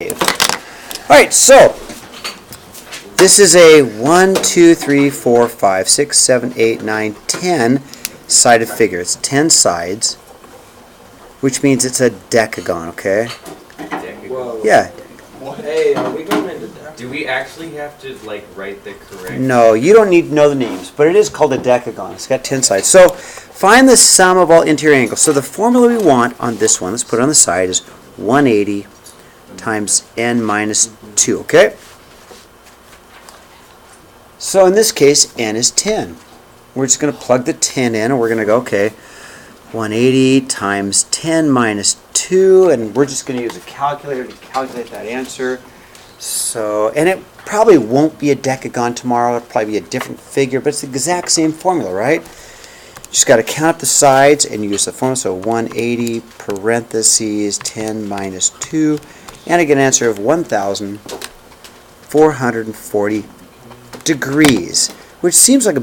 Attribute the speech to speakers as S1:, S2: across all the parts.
S1: Alright, so this is a 1, 2, 3, 4, 5, 6, 7, 8, 9, 10 sided figure. It's 10 sides, which means it's a decagon, okay?
S2: Whoa.
S1: Yeah.
S2: What? Hey, are we going into decagon?
S3: Do we actually have to write the correct?
S1: No, you don't need to know the names, but it is called a decagon. It's got 10 sides. So find the sum of all interior angles. So the formula we want on this one, let's put it on the side, is 180 times n minus 2, okay? So in this case, n is 10. We're just going to plug the 10 in, and we're going to go, okay, 180 times 10 minus 2, and we're just going to use a calculator to calculate that answer. So, and it probably won't be a decagon tomorrow. It'll probably be a different figure, but it's the exact same formula, right? Just got to count up the sides and use the formula. So 180 parentheses 10 minus 2, and I get an answer of 1,440 degrees, which seems like a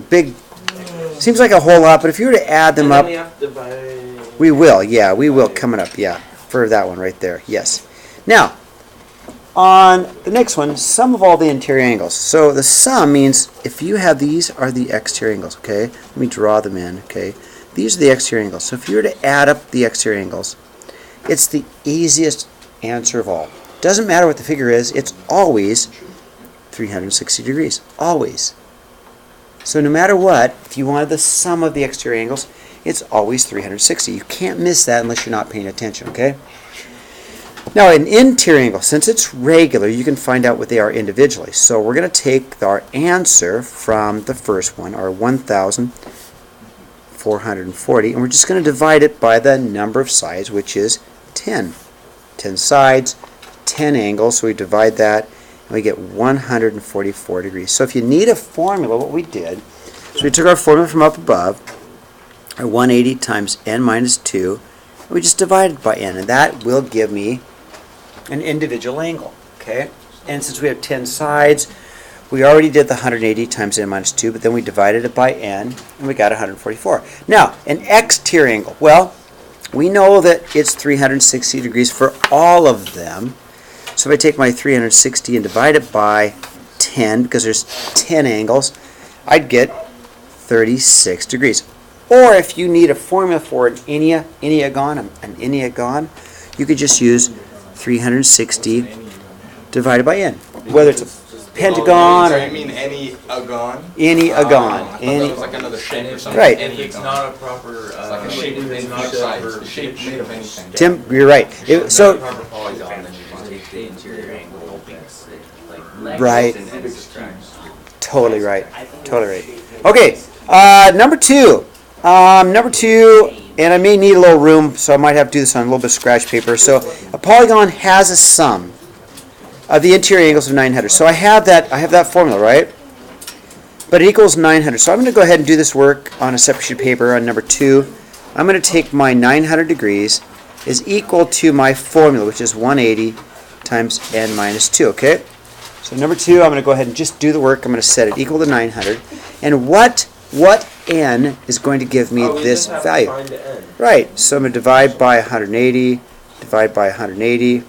S1: whole lot, but if you were to add them up,
S2: we have to buy...
S1: we will coming up, yeah, for that one right there, yes. Now, on the next one, sum of all the interior angles. So the sum means if you have these are the exterior angles, okay? Let me draw them in, okay? These are the exterior angles. So if you were to add up the exterior angles, it's the easiest answer of all. Doesn't matter what the figure is, it's always 360 degrees, always. So no matter what, if you wanted the sum of the exterior angles, it's always 360. You can't miss that unless you're not paying attention, okay? Now, an interior angle, since it's regular, you can find out what they are individually. So we're going to take our answer from the first one, our 1,440, and we're just going to divide it by the number of sides, which is 10. 10 sides, 10 angles, so we divide that, and we get 144 degrees. So if you need a formula, what we did is we took our formula from up above, our 180 times n minus 2, and we just divided by n, and that will give me an individual angle, okay? And since we have 10 sides, we already did the 180 times n minus 2, but then we divided it by n, and we got 144. Now, an exterior angle. Well, we know that it's 360 degrees for all of them. So if I take my 360 and divide it by 10, because there's 10 angles, I'd get 36 degrees. Or if you need a formula for an enneagon, you could just use 360 divided by n. Whether it's a pentagon or...
S4: I mean enneagon?
S1: Enneagon.
S4: That was like another shape or something.
S1: Right.
S3: It's not a proper.
S4: It's like a shape made of shape made of anything.
S1: Tim, you're right. So,
S3: Proper polygon, then you just take the interior angle,
S1: right.
S3: and subtract.
S1: Totally right. Totally right. Okay, number two. And I may need a little room, so I might have to do this on a little bit of scratch paper. So a polygon has a sum of the interior angles of 900. So I have that formula, right? But it equals 900. So I'm going to go ahead and do this work on a separate sheet of paper on number 2. I'm going to take my 900 degrees is equal to my formula, which is 180 times n minus 2, okay? So number 2, I'm going to go ahead and just do the work. I'm going to set it equal to 900. And what n is going to give me this value? Right, so I'm going to divide by 180, divide by 180.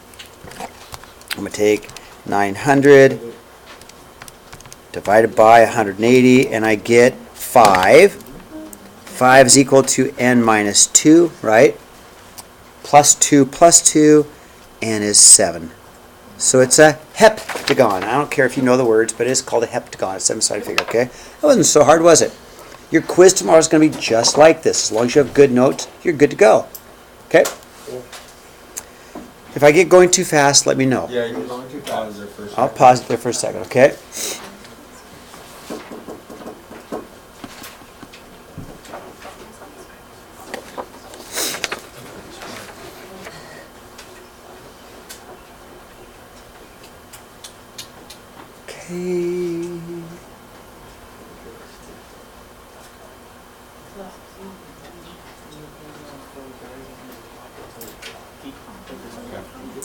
S1: I'm going to take 900 divided by 180, and I get 5. 5 is equal to n minus 2, right? Plus 2, n is 7. So it's a heptagon. I don't care if you know the words, but it is called a heptagon, a 7-sided figure, okay? That wasn't so hard, was it? Your quiz tomorrow is going to be just like this. As long as you have good notes, you're good to go. Okay? If I get going too fast, let me know.
S4: Yeah, you're going to pause there for a second.
S1: I'll pause it there for a second, okay?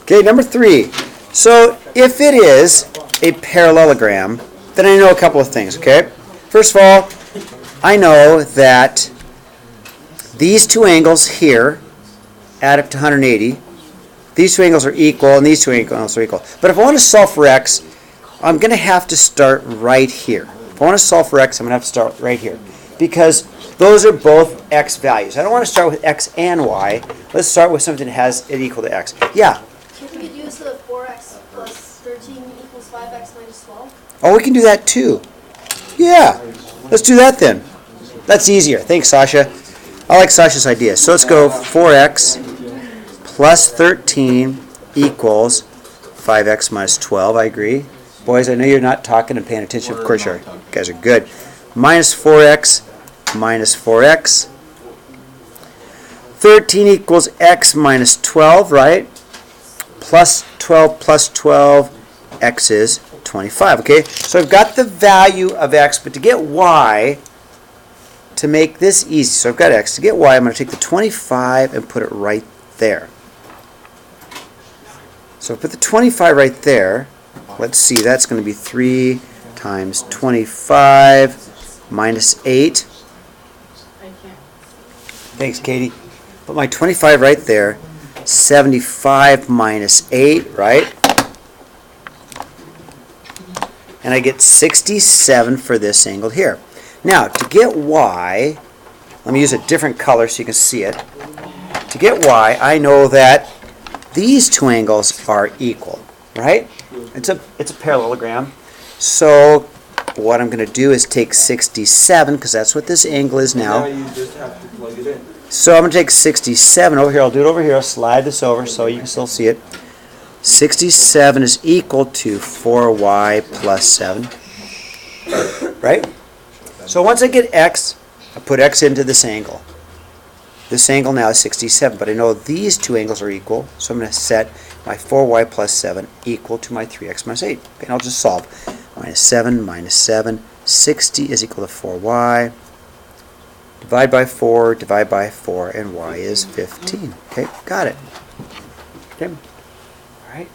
S1: Okay, number 3. So if it is a parallelogram, then I know a couple of things, okay? First of all, I know that these two angles here add up to 180. these two angles are equal, and these two angles are equal. But if I want to solve for x, I'm going to have to start right here. If I want to solve for x, I'm going to have to start right here. Because those are both x values. I don't want to start with x and y. Let's start with something that has it equal to x. Yeah?
S5: We could use the 4x plus 13 equals 5x minus 12.
S1: Oh, we can do that too. Yeah. Let's do that then. That's easier. Thanks, Sasha. I like Sasha's idea. So let's go 4x plus 13 equals 5x minus 12. I agree. Boys, I know you're not talking and paying attention. Of course you are. You guys are good. Minus 4x minus 4x. 13 equals x minus 12, right? Plus 12, x is 25, okay? So I've got the value of x, but to get y, to make this easy, so I've got x. To get y, I'm going to take the 25 and put it right there. So put the 25 right there. Let's see, that's going to be 3 times 25 minus 8. Thanks, Katie. Put my 25 right there. 75 minus 8, right? And I get 67 for this angle here. Now, to get y, let me use a different color so you can see it. To get y, I know that these two angles are equal, right? It's a parallelogram. So what I'm going to do is take 67, because that's what this angle is now.
S2: Now you just have to plug it in.
S1: So I'm going to take 67 over here. I'll do it over here. I'll slide this over so you can still see it. 67 is equal to 4y plus 7. Right? So once I get x, I put x into this angle. This angle now is 67, but I know these two angles are equal, so I'm going to set my 4y plus 7 equal to my 3x minus 8. Okay, and I'll just solve. Minus 7, 60 is equal to 4y. Divide by 4, and y is 15. Okay, got it. Okay, all right.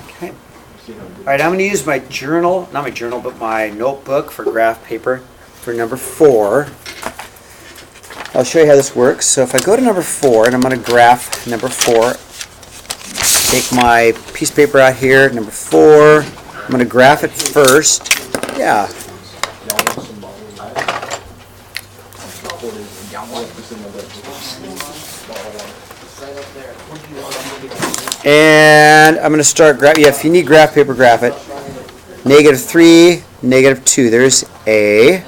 S1: Okay. All right, I'm going to use my journal, not my journal, but my notebook for graph paper for number 4. I'll show you how this works. So if I go to number 4, and I'm going to graph number 4, take my piece of paper out here, number 4. I'm going to graph it first. Yeah. And I'm going to start graph. Yeah, if you need graph paper, graph it. -3, -2. There's A.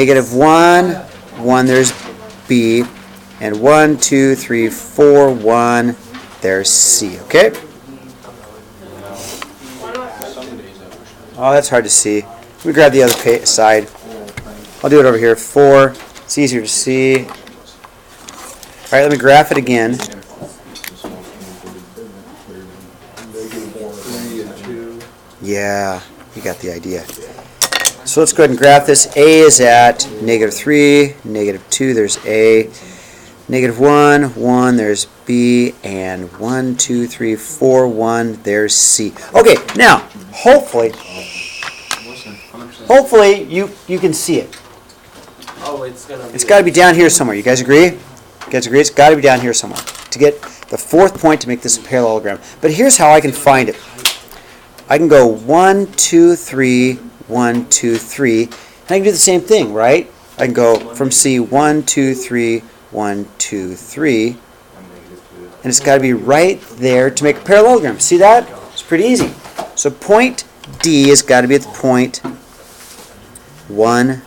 S1: -1, 1. There's B. And 1, 2, 3, 4, 1. There's C. Okay. Oh, that's hard to see. Let me grab the other side. I'll do it over here. 4. It's easier to see. All right, let me graph it again. Yeah, you got the idea. So let's go ahead and graph this. A is at -3, -2. There's A. -1, 1. There's B. And 1, 2, 3, 4, 1. There's C. Okay, now hopefully you can see it.
S2: Oh, it's gonna be.
S1: It's got to be down here somewhere. You guys agree? You guys agree? It's got to be down here somewhere to get the fourth point to make this a parallelogram. But here's how I can find it. I can go 1, 2, 3, 1, 2, 3. And I can do the same thing, right? I can go from C 1, 2, 3, 1, 2, 3. And it's got to be right there to make a parallelogram. See that? It's pretty easy. So point D has got to be at the point 1,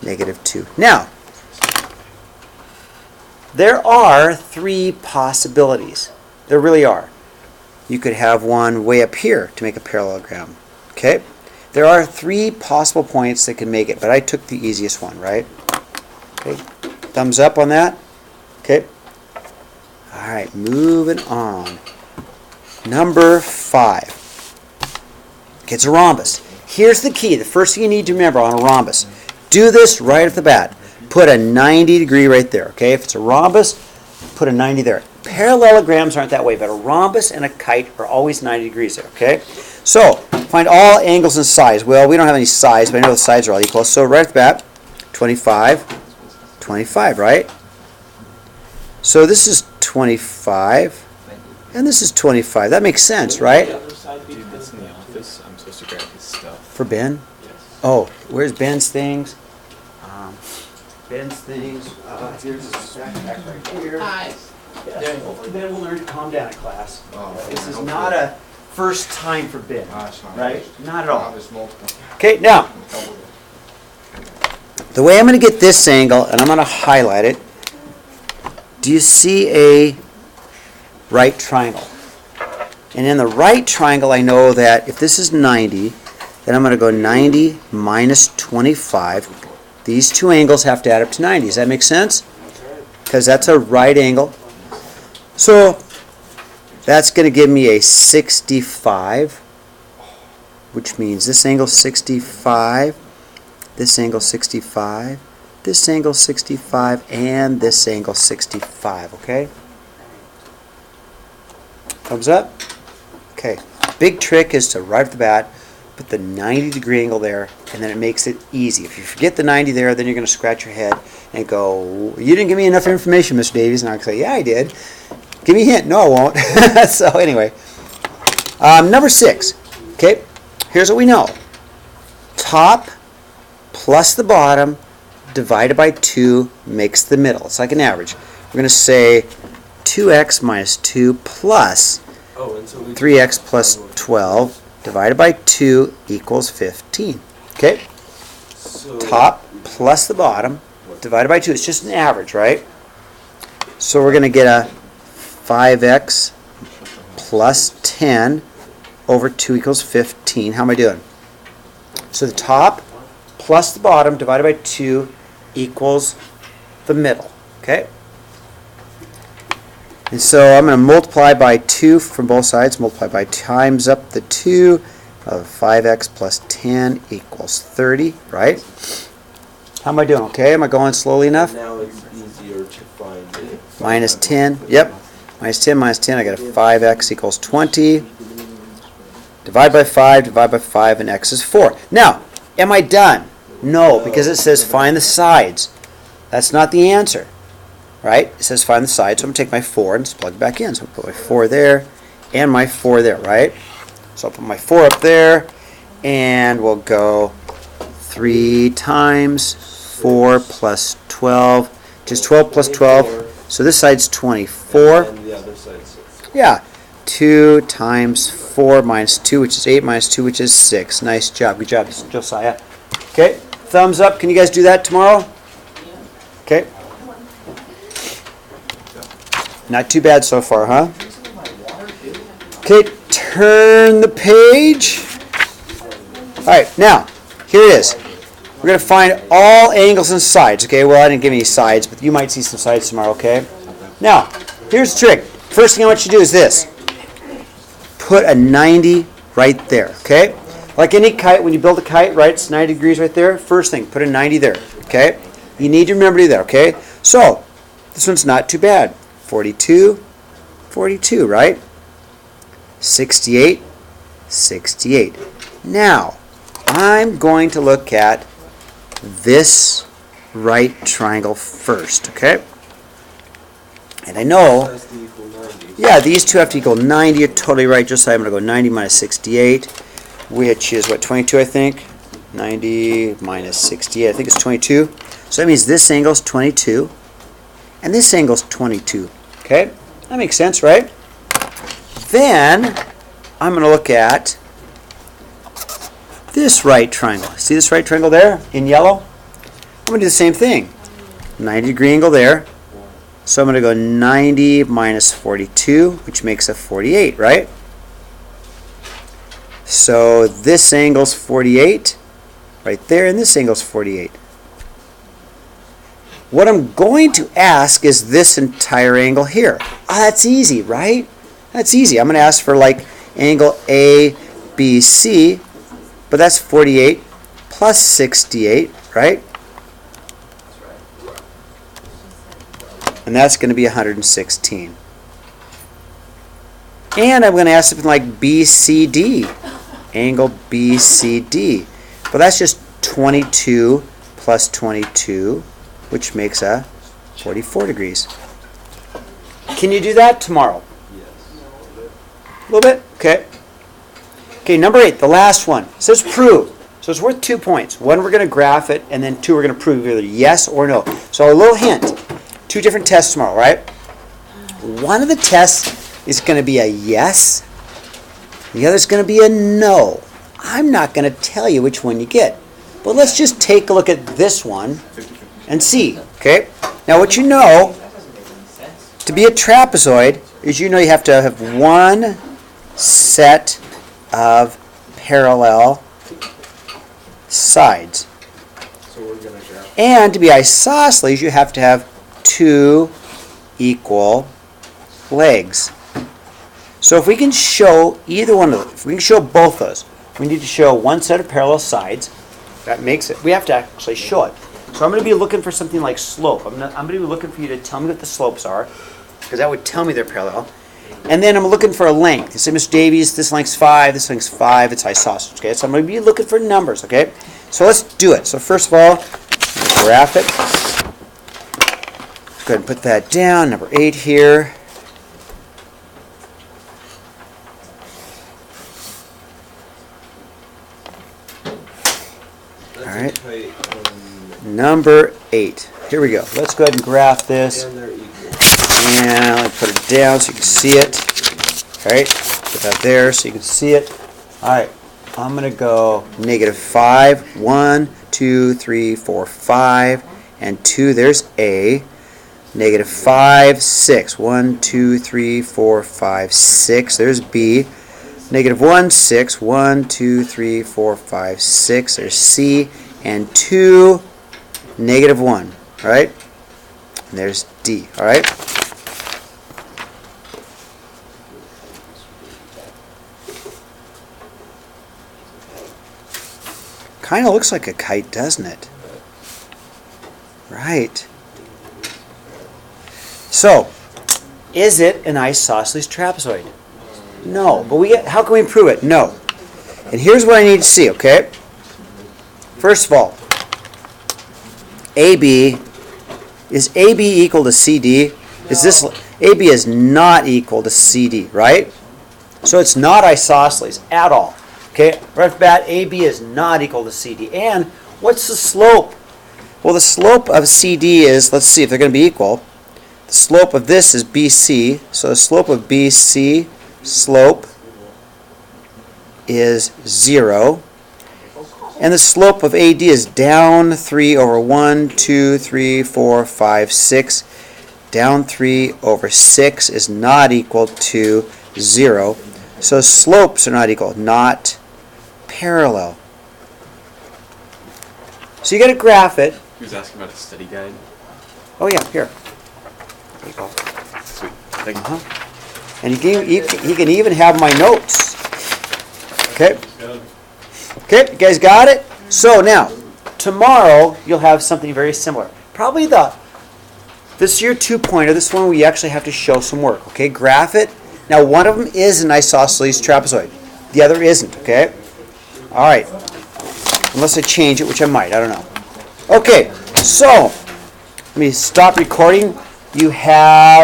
S1: -2. Now, there are 3 possibilities. There really are. You could have one way up here to make a parallelogram. Okay? There are 3 possible points that can make it, but I took the easiest one, right? Okay. Thumbs up on that? Okay. All right, moving on. Number 5. Okay, it's a rhombus. Here's the key. The first thing you need to remember on a rhombus. Do this right off the bat. Put a 90 degree right there. Okay, if it's a rhombus, put a 90 there. Parallelograms aren't that way, but a rhombus and a kite are always 90 degrees there. Okay, so find all angles and sides. Well, we don't have any sides, but I know the sides are all equal. So right off the bat, 25, 25, right? So this is 25, and this is 25. That makes sense, right?
S4: Dude, that's in the office. I'm supposed to grab his stuff.
S1: For Ben? Oh, where's Ben's things? Ben's things, here's his backpack right here.
S6: Hi.
S1: Yeah, hopefully Ben will learn to calm down in class.
S4: Oh,
S1: This is not a first time for Ben, right? Not at all.
S4: There's multiple.
S1: Okay, now, the way I'm going to get this angle, and I'm going to highlight it, do you see a right triangle? And in the right triangle, I know that if this is 90, then I'm going to go 90 minus 25. These two angles have to add up to 90. Does that make sense? Because that's a right angle. So that's going to give me a 65, which means this angle 65, this angle 65, this angle 65, and this angle 65, okay? Thumbs up? Okay. Big trick is to right off the bat put the 90-degree angle there, and then it makes it easy. If you forget the 90 there, then you're going to scratch your head and go, you didn't give me enough information, Mr. Davies. And I'll say, yeah, I did. Give me a hint. No, I won't. So anyway, number 6. Okay, here's what we know. Top plus the bottom divided by 2 makes the middle. It's like an average. We're going to say 2x minus 2 plus
S2: Oh, and so we
S1: 3x plus 12 divided by 2 equals 15. Okay?
S2: so
S1: Top plus the bottom divided by 2. It's just an average, right? So we're going to get a 5x plus 10 over 2 equals 15. How am I doing? So the top plus the bottom divided by 2 equals the middle. Okay? And so I'm going to multiply by 2 from both sides. Multiply by times up the 2 of 5x plus 10 equals 30, right? How am I doing? Okay, am I going slowly enough?
S2: now it's easier to find it.
S1: Minus 10, yep. Minus 10, minus 10, I got a 5x equals 20. Divide by 5, and x is 4. Now, am I done? No, because it says find the sides. That's not the answer. Right? It says find the sides, so I'm going to take my 4 and just plug it back in. So I'm going to put my 4 there and my 4 there, right? So I'll put my 4 up there, and we'll go 3 times 4 plus 12, which is 12 plus 12. So this side's 24.
S2: And the other side's 6.
S1: Yeah. 2 times 4 minus 2, which is 8 minus 2, which is 6. Nice job. Good job, Josiah. Okay. Thumbs up. Can you guys do that tomorrow? Okay. Not too bad so far, huh? Okay, turn the page. All right, now, here it is. We're going to find all angles and sides, okay? Well, I didn't give any sides, but you might see some sides tomorrow, okay? Now, here's the trick. First thing I want you to do is this. Put a 90 right there, okay? Like any kite, when you build a kite, right, it's 90 degrees right there. First thing, put a 90 there, okay? You need to remember to do that, okay? So, this one's not too bad. 42, 42, right? 68, 68. Now, I'm going to look at this right triangle first, okay? And I know,
S2: Has to equal 90.
S1: yeah, these two have to equal 90. You're totally right, just so I'm going to go 90 minus 68, which is, what, 22, I think? 90 minus 68, I think it's 22. So that means this angle is 22. And this angle's 22. Okay? That makes sense, right? Then I'm going to look at this right triangle. See this right triangle there in yellow? I'm going to do the same thing. 90-degree angle there. So I'm going to go 90 minus 42, which makes a 48, right? So this angle's 48 right there, and this angle's 48. What I'm going to ask is this entire angle here. That's easy, right? That's easy. I'm going to ask for like angle ABC, but that's 48 plus 68, right? And that's going to be 116. And I'm going to ask something like BCD, angle BCD. Well, that's just 22 plus 22 which makes a 44 degrees. Can you do that tomorrow?
S2: Yes.
S1: A little bit? Okay. Okay, number 8, the last one. It says prove. So it's worth 2 points. One, we're going to graph it, and then 2, we're going to prove either yes or no. So a little hint. 2 different tests tomorrow, right? One of the tests is going to be a yes. The other is going to be a no. I'm not going to tell you which one you get. But let's just take a look at this one and see. Okay? Now what you know, to be a trapezoid, is you know you have to have one set of parallel sides.
S2: So we're gonna graph.
S1: And to be isosceles, you have to have 2 equal legs. So if we can show either one of them, if we can show both those, we need to show one set of parallel sides. That makes it. We have to actually show it. So I'm going to be looking for something like slope. I'm going to be looking for you to tell me what the slopes are, because that would tell me they're parallel. And then I'm looking for a length. You say, Mr. Davies, this length's 5, this length's 5, it's isosceles. Okay, so I'm going to be looking for numbers. Okay, so let's do it. So first of all, graph it. Let's go ahead and put that down. Number 8 here.
S2: That's
S1: All right.
S2: a tight,
S1: Number 8. Here we go. Let's go ahead and graph this.
S2: and they're equal.
S1: And I'll put it down so you can see it. All right, put that there so you can see it. All right, I'm going to go -5, 1, 2, 3, 4, 5, and 2. There's A. -5, 6. 1, 2, 3, 4, 5, 6. There's B. -1, 6. 1, 2, 3, 4, 5, 6. There's C. And 2, -1. All right? And there's D. All right? Kind of looks like a kite, doesn't it? Right. So, is it an isosceles trapezoid? No. But how can we prove it? No. And here's what I need to see, okay? First of all, AB, is AB equal to CD? Is this, AB is not equal to CD, right? So it's not isosceles at all. Okay, right off the bat, AB is not equal to CD. And what's the slope? Well, the slope of CD is, let's see if they're going to be equal. The slope of this is BC. So the slope of BC, slope is 0. And the slope of AD is down 3 over 1, 2, 3, 4, 5, 6. Down 3 over 6 is not equal to 0. So slopes are not equal, not parallel. So you got to graph it.
S4: He was asking about the study guide.
S1: Oh yeah, here. There you go.
S4: Sweet. Thank you.
S1: And he can even have my notes. Okay. Okay, you guys got it? So now, tomorrow you'll have something very similar. Probably this is your 2-pointer. This one we actually have to show some work. Okay, graph it. Now one of them is an isosceles trapezoid. The other isn't, okay? All right. Unless I change it, which I might. I don't know. Okay, so let me stop recording. You have